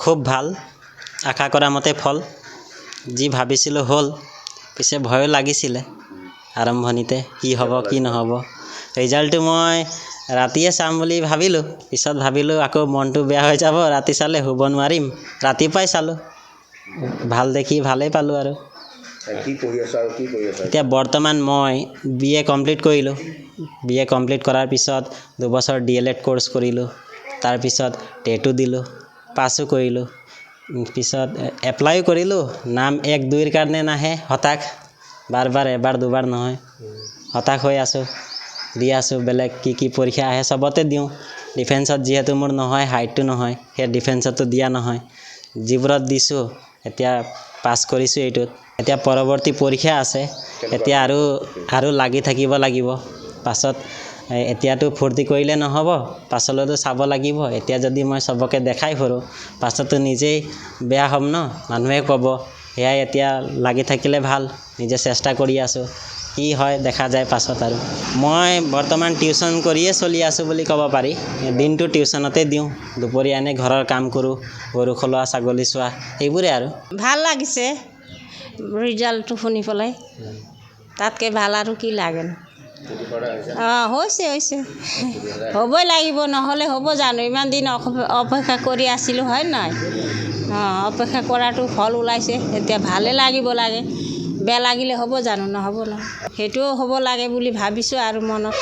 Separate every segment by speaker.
Speaker 1: খুব ভাল আশা কৰা মতে ফল যি ভাবিছিলোঁ হ'ল পিছে ভয়ো লাগিছিলে আৰম্ভণিতে কি হ'ব কি নহ'ব ৰিজাল্টটো মই ৰাতিয়ে চাম বুলি ভাবিলোঁ পিছত ভাবিলোঁ আকৌ মনটো বেয়া হৈ যাব ৰাতি চালে শুব নোৱাৰিম ৰাতিপুৱাই চালোঁ ভাল দেখি ভালেই পালোঁ আৰু এতিয়া বৰ্তমান মই BA কমপ্লিট কৰিলোঁ BA কমপ্লিট কৰাৰ পিছত 2 বছৰ DLED কোৰ্চ কৰিলোঁ তাৰপিছত টেটো দিলোঁ পাছো কৰিলোঁ পিছত এপ্লাইও কৰিলোঁ নাম 1-2ৰ কাৰণে নাহে হতাশ বাৰ এবাৰ দুবাৰ নহয় হতাশ হৈ আছোঁ দি আছোঁ বেলেগ কি পৰীক্ষা আহে সবতে দিওঁ ডিফেন্সত যিহেতু মোৰ নহয় হাইটটো নহয় সেই ডিফেন্সতো দিয়া নহয় যিবোৰত দিছোঁ এতিয়া পাছ কৰিছোঁ এইটোত এতিয়া পৰৱৰ্তী পৰীক্ষা আছে এতিয়া আৰু লাগি থাকিব লাগিব পাছত এতিয়াতো ফূৰ্তি কৰিলে নহ'ব পাছলৈতো চাব লাগিব এতিয়া যদি মই সবকে দেখাই ফুৰোঁ পাছতো নিজেই বেয়া হ'ম ন মানুহে ক'ব এয়াই এতিয়া লাগি থাকিলে ভাল নিজে চেষ্টা কৰি আছোঁ কি হয় দেখা যায় পাছত আৰু মই বৰ্তমান টিউচন কৰিয়ে চলি আছোঁ বুলি ক'ব পাৰি দিনটো টিউচনতে দিওঁ দুপৰীয়া এনে ঘৰৰ কাম কৰোঁ গৰু খলোৱা ছাগলী চোৱা এইবোৰে আৰু
Speaker 2: ভাল লাগিছে ৰিজাল্টটো শুনি পেলাই তাতকৈ ভাল আৰু কি লাগে হৈছে হ'বই লাগিব নহ'লে হ'ব জানো ইমান দিন অপেক্ষা কৰি আছিলোঁ হয় নহয় অপেক্ষা কৰাটো ফল ওলাইছে এতিয়া ভালে লাগিব লাগে বেয়া লাগিলে হ'ব জানো নহ'ব ন সেইটোও হ'ব লাগে বুলি ভাবিছোঁ আৰু মনত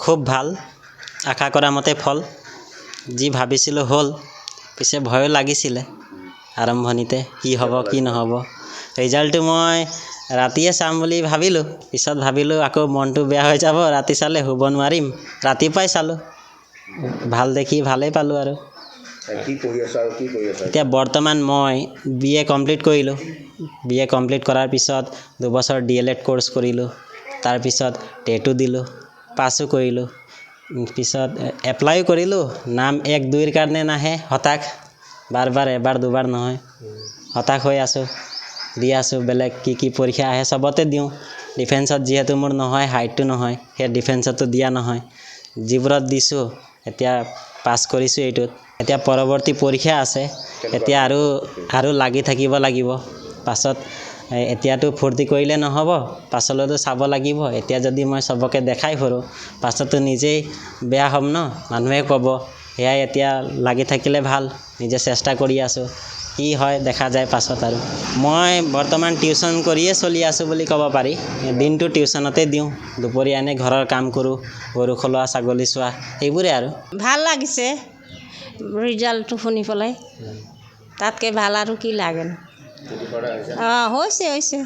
Speaker 1: খুব ভাল আশা কৰা মতে ফল যি ভাবিছিলোঁ হ'ল পিছে ভয়ো লাগিছিলে আৰম্ভণিতে কি হ'ব কি নহ'ব ৰিজাল্টটো মই ৰাতিয়ে চাম বুলি ভাবিলোঁ পিছত ভাবিলোঁ আকৌ মনটো বেয়া হৈ যাব ৰাতি চালে শুব নোৱাৰিম ৰাতিপুৱাই চালোঁ ভাল দেখি ভালেই পালোঁ আৰু এতিয়া বৰ্তমান মই BA কমপ্লিট কৰিলোঁ BA কমপ্লিট কৰাৰ পিছত 2 বছৰ DLED কোৰ্চ কৰিলোঁ তাৰপিছত টেটো দিলোঁ পাছো কৰিলোঁ পিছত এপ্লাইও কৰিলোঁ নাম 1-2ৰ কাৰণে নাহে হতাশ বাৰ এবাৰ দুবাৰ নহয় হতাশ হৈ আছোঁ দি আছোঁ বেলেগ কি পৰীক্ষা আহে সবতে দিওঁ ডিফেন্সত যিহেতু মোৰ নহয় হাইটটো নহয় সেই ডিফেন্সতো দিয়া নহয় যিবোৰত দিছোঁ এতিয়া পাছ কৰিছোঁ এইটোত এতিয়া পৰৱৰ্তী পৰীক্ষা আছে এতিয়া আৰু লাগি থাকিব লাগিব পাছত এতিয়াতো ফূৰ্তি কৰিলে নহ'ব পাছলৈতো চাব লাগিব এতিয়া যদি মই সবকে দেখাই ফুৰোঁ পাছতো নিজেই বেয়া হ'ম ন মানুহে ক'ব এয়াই এতিয়া লাগি থাকিলে ভাল নিজে চেষ্টা কৰি আছোঁ কি হয় দেখা যায় পাছত আৰু মই বৰ্তমান টিউচন কৰিয়ে চলি আছোঁ বুলি ক'ব পাৰি দিনটো টিউচনতে দিওঁ দুপৰীয়া এনে ঘৰৰ কাম কৰোঁ গৰু খলোৱা ছাগলী চোৱা এইবোৰে আৰু
Speaker 2: ভাল লাগিছে ৰিজাল্টটো শুনি পেলাই তাতকৈ ভাল আৰু কি লাগে হৈছে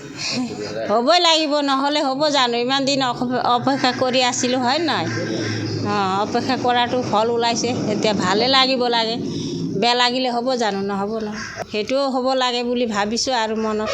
Speaker 2: হ'বই লাগিব নহ'লে হ'ব জানো ইমান দিন অপেক্ষা কৰি আছিলোঁ হয় নহয় অপেক্ষা কৰাটো ফল ওলাইছে এতিয়া ভালে লাগিব লাগে বেয়া লাগিলে হ'ব জানো নহ'ব ন সেইটোও হ'ব লাগে বুলি ভাবিছোঁ আৰু মনত